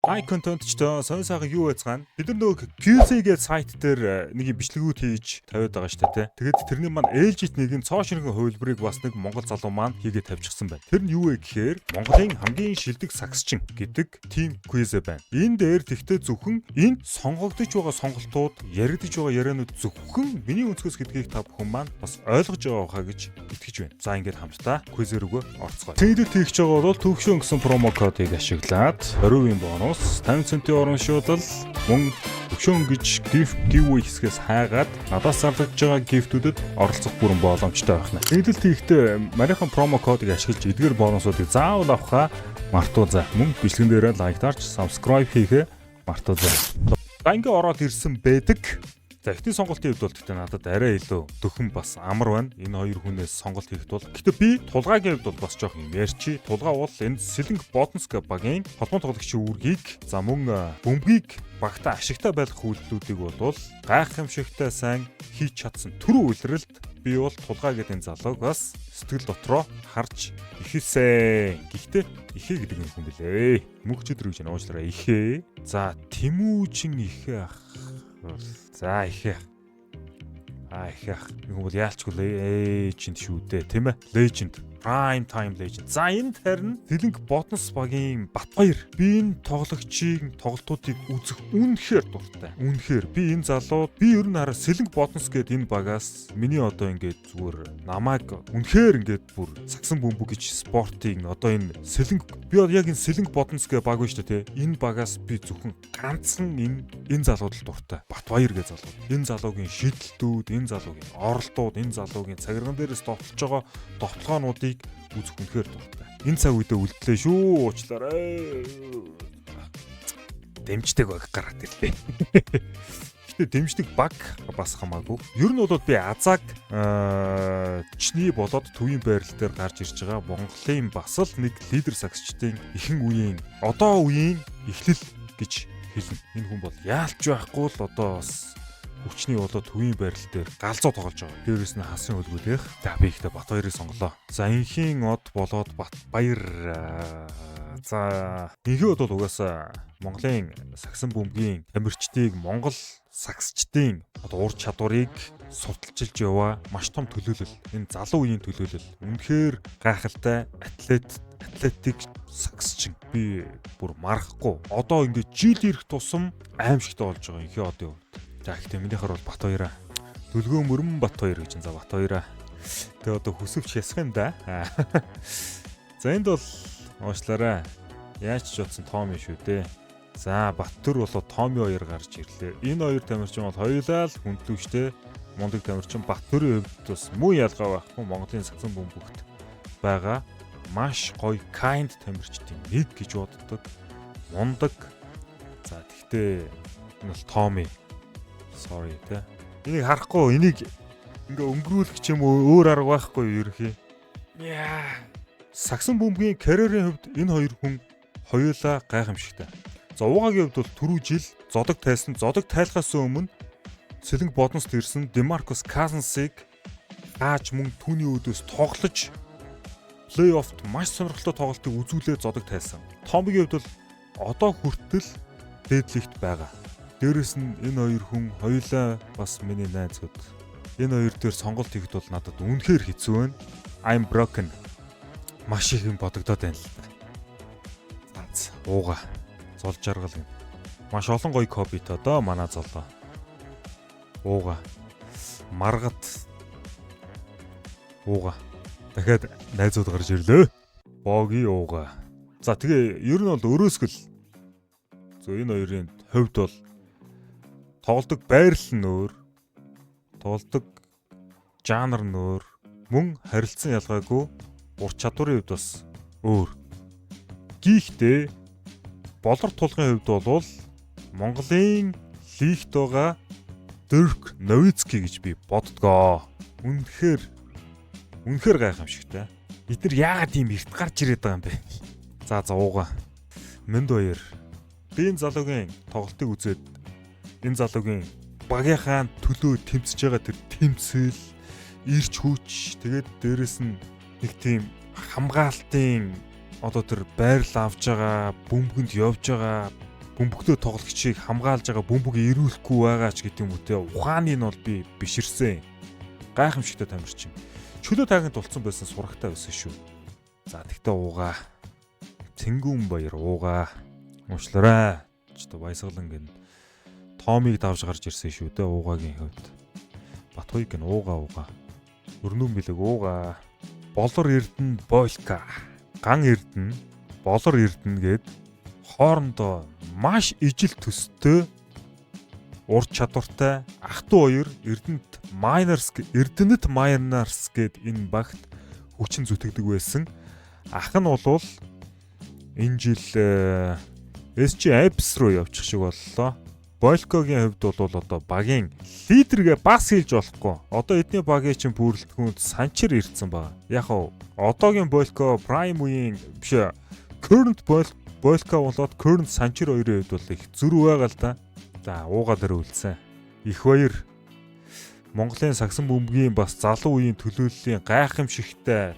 High content-чтой сонь сайхан юу байцгаана. Бид нар нөгөө QC-гээ сайт дээр нэг юм бичлэгүүд хийж тавиад байгаа шүү дээ. Тэгээд тэрний маань ээлжит нэг юм цоо шинхэн хувилбарыг бас нэг Монгол залуу маань хийгээд тавьчихсан байна. Тэр нь юу вэ гэхээр Монголын хамгийн шилдэг саксчин гэдэг team quiz байна. Энэ дээр тэгтээ зөвхөн энд сонгогдож байгаа сонголтууд, яригдж байгаа ярианууд зөвхөн миний өнцгөөс гэдгийг та бүхэн маань бас ойлгож байгаа хаа гэж итгэж байна. За ингээд хамтдаа quiz рүүгээ орцгоё. Тэндээ тэгж байгаа бол төвшөн гэсэн промо кодыг ашиглаад 20% бонус 50 центийн урамшуулал мөн өгшөн гэж giveaway хэсгээс хайгаад надаас зарлагдж байгаа гифтүүдэд оролцох бүрэн боломжтой байна. Нийлэлт хийхдээ марийнхан промо кодыг ашиглаж эдгээр бонусуудыг заавал авахаа мартуузаа. Мөн бичлэгэн дээрээ лайктаарч subscribe хийхээ мартуузаа. За ингээ ороод ирсэн байдаг. За эхний сонголтын хувьд бол гэхдээ надад арай илүү дөхөн бас амар байна. Энэ хоёр хүнээс сонголт хийхэд бол гэхдээ би тулгаагийн хувьд бол бас жоох юм ярьчи. Тулгаа бол энэ Сэлэнг Ботнск багийн холбоон тоглогчийн үүргийг за мөн бөмбөгийг багтаа ашигтай байлгах үйлдэлүүдийг бол гайхамшигтай сайн хийж чадсан түрүү үйлрэлд би бол тулгаа гэдэг энэ залууг бас сэтгэл дотроо харж ихэсэн. Гэхдээ ихээ гэдэг юм хүн билээ. Мөнхчөд рүү чинь уучлаарай ихээ. За Тэмүүжин ихээ ах. За ихээ. Ихээ. Нэг бол яалчгүй legend шүү дээ, тийм ээ? Legend. Prime time legend. За энэ харин Сэлэнг Ботнс багийн Батбаяр. Би энэ тоглогчийн тоглолтуудыг үзэх үнэхээр дуртай. Үнэхээр би энэ залууд би ер нь хараа Сэлэнг Ботнс гэдэг энэ багаас миний одоо ингээд зүгээр намайг үнэхээр ингээд бүр сагсан бөмбөг гэж спортын одоо энэ Сэлэнг би яг энэ Сэлэнг Ботнс гэдэг баг шүү дээ, тий. Энэ багаас би зөвхөн ганцхан энэ залууд л дуртай. Батбаяр гэдэг залууд. Энэ залуугийн шидэлтүүд, энэ залуугийн оролтууд, энэ залуугийн цагирган дээрээс довтлож байгаа довтлогоонуудыг үзэх үнэхээр дуртай. Энэ цаг үедээ үлдлээ шүү. Уучлаарай. Дэмждэг баг гараад ирлээ. Гэтэ дэмждэг баг бас хамаагүй. Ер нь бол би Азаг чний болоод төвийн байрал дээр гарч ирж байгаа Монголын бас л нэг лидер саксчдын ихэнх үеийн одоо үеийн эхлэл гэж хэлнэ. Энэ хүн бол яалч байхгүй л одоо бас хүчний болоод төвийн байрал дээр галзуу тоглож байгаа. Дээрээс нь хасын хөлгүүдэх. За би ихтэй Батбаярыг сонголоо. За инхийн од болоод Батбаяр. За инхийн од бол угаасаа Монголын сагсан бөмбөгийн тамирчдыг Монгол саксчдын одоо ур чадварыг судалчилж яваа маш том төлөөлөл. Энэ залуу үеийн төлөөлөл. Үнэхээр гайхалтай атлетик саксчин. Би бүр марахгүй. Одоо ингээд жил ирэх тусам аимшигтай болж байгаа инхийн одын хувьд. За ихтэй минийхэр бол Батбаяр. Дүлгөө мөрөн Батбаяр гэж. За Батбаяр. Тэгээ одоо хөсөвч ясах юм да. За энд бол уучлаарай. Яаж ч утсан Томи шүү дээ. За Баттүр болоо Томи хоёр гарч ирлээ. Энэ хоёр тамирчин бол хоёулаа л хүндлэгчтэй. Мундаг тамирчин Баттүрийн хувьд бас муу ялгаа байхгүй. Монголын сагсан бөмбөгт байгаа маш гоё kind тамирчдын нэг гэж боддог. Мундаг. За тэгтээ энэ бол Томи. Sorry тэ. Энийг харахгүй, энийг ингээ өнгөрүүлэх ч юм уу өөр арга байхгүй юу ерхий. Яа. Сагсан бөмбөгийн карьерийн хувьд энэ хоёр хүн хоёулаа гайхамшигтай. За уугагийн хувьд бол түрүү жил зодог тайлахаас өмнө Сэлэнг Ботнст ирсэн Демаркус Казансыг хааж мөн түүний өдөөс тоглож плей-оффт маш сонирхолтой тоглолтыг үзүүлээд зодог тайлсан. Томигийн хувьд бол одоо хүртэл дээдлэгт байгаа. Дээрээс нь энэ хоёр хүн хоёулаа бас миний найзууд. Энэ хоёр дээр сонголт хийхэд бол надад үнэхээр хэцүү байна. I'm broken. Маш их юм бодогдоод байна л да. Ууга. Зол жаргал юм. Маш олон гоё копит одоо манай золоо. Ууга. Маргат. Ууга. Дахиад найзууд гарч ирлээ. Боги ууга. За тэгээ ер нь бол өрөөсгөл. Энэ хоёрын хувьд бол тоглодог байрал нь өөр, тоглодог жанр нь өөр, мөн харилцан ялгаагүй ур чадварын хувьд бас өөр. Гэхдээ болор тулгын хувьд бол Монголын лигт байгаа Дирк Новицки гэж би боддгоо. Үнэхээр гайхамшигтай. Бид нар яагаад ийм эрт гарч ирээд байгаа юм бэ? За ууга. Мэнд баяр. Би энэ залуугийн тоглолтыг үзээд энэ залуугийн багийнхаа төлөө тэмцэж байгаа тэр тэмцэл, ирч хүч, тэгээд дээрэс нь нэг тийм хамгаалтын одоо тэр байрал авж байгаа, бөмбөгөнд явж байгаа бөмбөгтөө тоглогчийг хамгаалж байгаа бөмбөг ирүүлэхгүй байгаа ч гэдэг юм уу те. Ухааны нь бол би биширсэн. Гайхамшигтай тамирчин. Чөлөө тааганд тулцсан байсан сурагтай байсан шүү. За тэгтээ уугаа. Тэнгүүн баяр уугаа. Уучлаарай. Ч баясгалан гэн Томиг давж гарч ирсэн шүү дээ уугагийн хувьд. Батхуйг нь уугаа. Өрнүүн бэлэг уугаа. Болор эрдэнэ Болька. Ган эрдэнэ, болор эрдэнэ гээд хоорондоо маш ижил төстэй ур чадвартай ах トゥ хоёр Эрдэнэт Майнерс гээд энэ багт хүчин зүтгэдэг байсан. Ах нь бол энэ жил SG Apps руу явчих шиг боллоо. Болькогийн хувьд бол одоо багийн лидергээ бас хийж болохгүй. Одоо эдний багийн чинь бүрэлдэхүүнд Санчир ирсэн байна. Яг нь одоогийн Болько Prime үеийн биш current Болько болоод current Санчир хоёрын хувьд бол их зүрх байгаа л да. За ууга дээр үлдсэн. Их баяр Монголын сагсан бөмбөгийн бас залуу үеийн төлөөллийн гайхамшигтай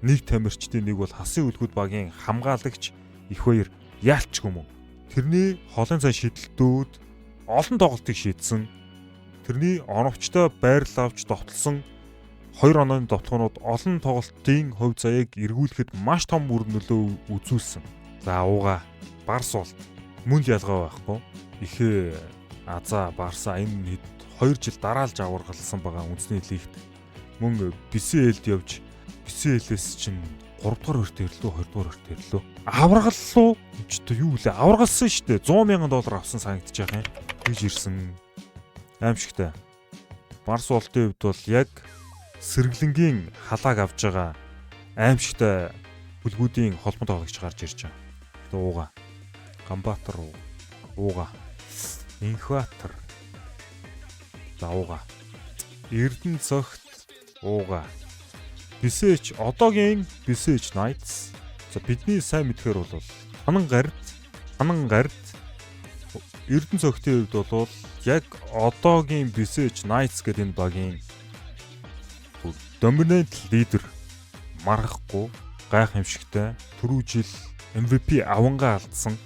нэг тамирчдын нэг бол хасын үлгүүд багийн хамгаалагч их баяр яалч юм уу. Тэрний холын цай шидэлтүүд олон тоглолтыг шийдсэн. Тэрний оновчтой байрлал авч довтлсон 2 онооны довтлогоонууд олон тоглолтын хувь заяаг эргүүлэхэд маш том үр нөлөө үзүүлсэн. За ууга Барс бол мөн л ялгаа байхгүй. Ихээ Аза Барса энэ 2 жил дараалж аваргалсан байгаа үндэсний лигт. Мөн BCL-д явж BCL-с чинь 3 дугаар өрт ирлээ 2 дугаар өрт ирлээ. Аваргаллуу юу лээ аваргалсан шүү дээ. $100,000 авсан санагдчих яах юм. Гэж ирсэн. Аимшигтай. Барс болтын хувьд бол яг сэргэлэнгийн халааг авж байгаа аимшигтай бүлгүүдийн холбоо тоглогч гарч ирж байгаа. Ууга. Гамбатар ууга. Инхватор. За ууга. Эрдэнэ цогт ууга. Бисэж одоогийн Бисэж Knights. За бидний сайн мэдхээр бол ханан гард Эрдэнэ цогтын хувьд бол яг одоогийн Бисэж Knights гэдэг энэ багийн доминант лидер маргахгүй гайхамшигтай түрүү жил MVP авангаа алдсан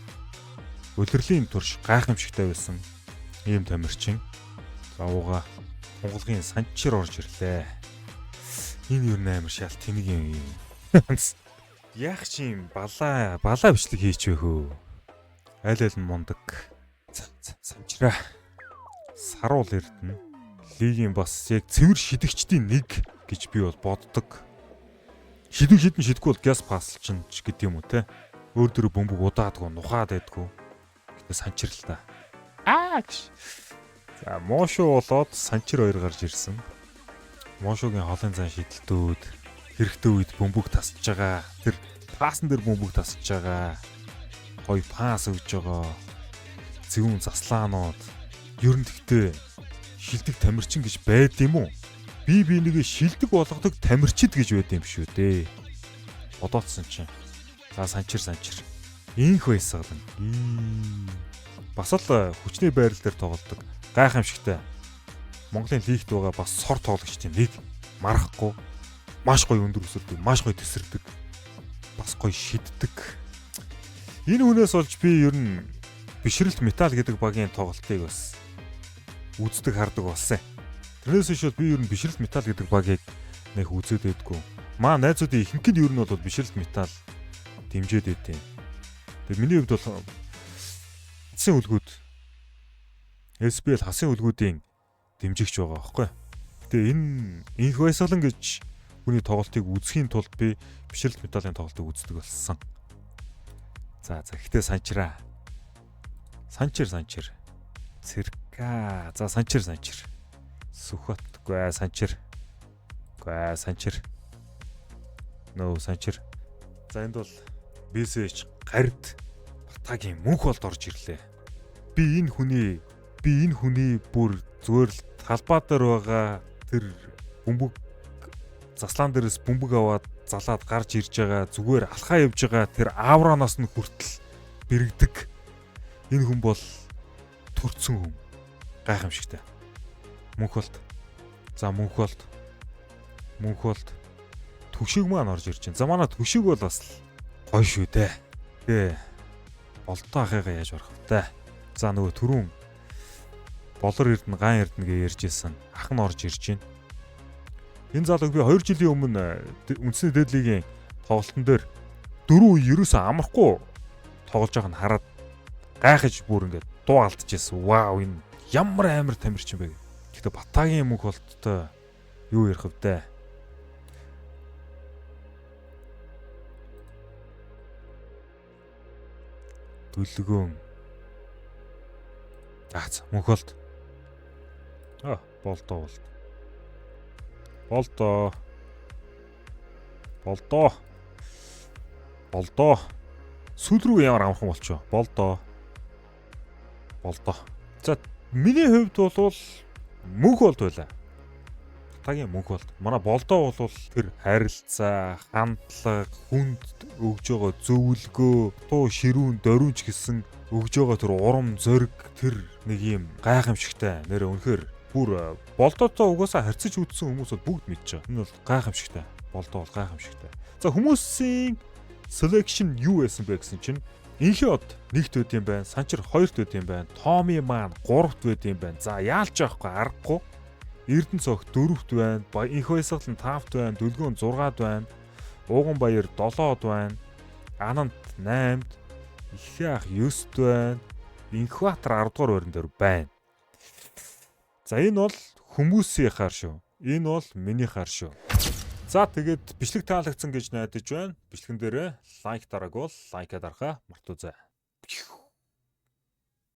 удирдлагын турш гайхамшигтай байсан ийм тамирчин. За ууга Монголын Санчир орж ирлээ. Энэ юу нээр шал тэнэг юм. Яг чи юм балаа бичлэг хийчихвэ хөө. Аль аль нь мундаг. Санчираа. Саруул Эрдэнэ. Лигийн бас яг цэвэр шидэгчдийн нэг гэж би бол боддог. Шидэхгүй бол газ паслчин ч гэдэг юм уу те. Өөр дөр бөмбөг удаадгүй, нухаад байдгүй. Гэтэ Санчир л та. За Мошо болоод Санчир хоёр гарч ирсэн. Мошогийн холын зан шидэлтүүд хэрэгтэй үед бөмбөг тасч байгаа. Тэр пассан дээр бөмбөг тасч байгаа. Гоё пас өгж байгаа. Зөвүүн заслаанууд. Ер нь тэгтээ шилдэг тамирчин гэж байд юм уу? Би нэгэ шилдэг болгодог тамирчид гэж байд юм шүү дээ. Бодоодсон чинь. За Санчир. Инх байсгалан. Бас л хүчний байрал дээр тоглодог. Гайхамшигтай. Монголын лигт байгаа бас сор тоглогчдын нэг марахгүй. Маш гоё өндөр өсөрдөг, маш гоё тесэрдэг. Бас гоё шиддэг. Энэ хүнээс олж би ер нь бишрэлт металл гэдэг багийн тоглолтыг бас үздэг хардаг болсон. Тэрнээс биш би ер нь бишрэлт металл гэдэг багийг нэг үзээд байдгүй. Маа найзуудын ихэнх нь ер нь бол бишрэлт металл дэмжиж байдیں۔ Тэгээ миний хувьд бол хасын үлгүүд SBL хасын үлгүүдийн дэмжигч байгаа байхгүй. Тэгээ энэ инх байсгалан гэж хүний тоглолтыг үзэхийн тулд би бишрэлт металлын тоглолтыг үздэг болсон. За гэхдээ Санчир. Цирка. За Санчир. Сүхотгүй Санчир. Нөө Санчир. За энд бол Бисэж гард Батагийн мөнх болд орж ирлээ. Би энэ хүний бүр зүгээр л талбай дээр байгаа тэр бөмбөг заслаан дээрээс бөмбөг аваад залаад гарч ирж байгаа зүгээр алхаа явж байгаа тэр авраноос нь хүртэл бэрэгдэг. Энэ хүн бол төрцөн хүн. Гайхамшигтай. Мөнх болд. За мөнх болд. Түшиг маань орж ирж байна. За манай түшиг бол бас гоё шүү дээ. Тэгээ болтоо ахыгаа яаж барах вэ? За нөгөө түрүүн болор эрдэнэ ган эрдэнэ гэж ярьжсэн. Ах нь орж ирж байна. Энэ залууг би 2 жилийн өмнө үндэсний дээдлигийн тоглолтын дээр 4 үе ерөөсөө амрахгүй тоглож байгааг нь хараад гайхаж бүр ингээд дуу алдчихсан. Вау, энэ ямар амар тамирчин бэ. Гэхдээ Батагийн мөнх болттой юу ярих вэ? Дүлгөөн. Аац мөнх болт. Болдоо. Сүүл рүү ямар амархан болчихоо. Болдоо. За миний хувьд бол мөнх болт байлаа. Батагийн мөнх болт. Манай болдоо бол тэр харилцаа, хандлага, хүнд өгж байгаа зөвлөгөө, туу ширүүн, дөрүнч гэсэн өгж байгаа тэр урам зориг, тэр нэг юм гайхамшигтай. Нэрээ үнэхээр бүр болдоотой угаасаа харьцаж үзсэн хүмүүс бол бүгд мэдчихэв. Энэ бол гайхамшигтай. Болдоо бол гайхамшигтай. За хүмүүсийн selection юу байсан бэ гэсэн чинь Инхиод 1-т байд юм байна, Санчир 2-т байд юм байна, Томи маань 3-т байд юм байна. За яалч яахгүй аргагүй. Эрдэнэ цогт 4-т байна, Инхойсгал нь 5-т байна, Дүлгөөн 6-д байна, Ууган Баяр 7-д байна, Анант 8-д, Ихэх 9-д байна, Инхбаатар 10-р байран дээр байна. За энэ бол хүмүүсийн хаар шүү. Энэ бол миний хаар шүү. За тэгээд бичлэг таалагдсан гэж найдаж байна. Бичлэгэн дээрээ лайк дараагүй бол лайкаа дарахаа мартаоцай.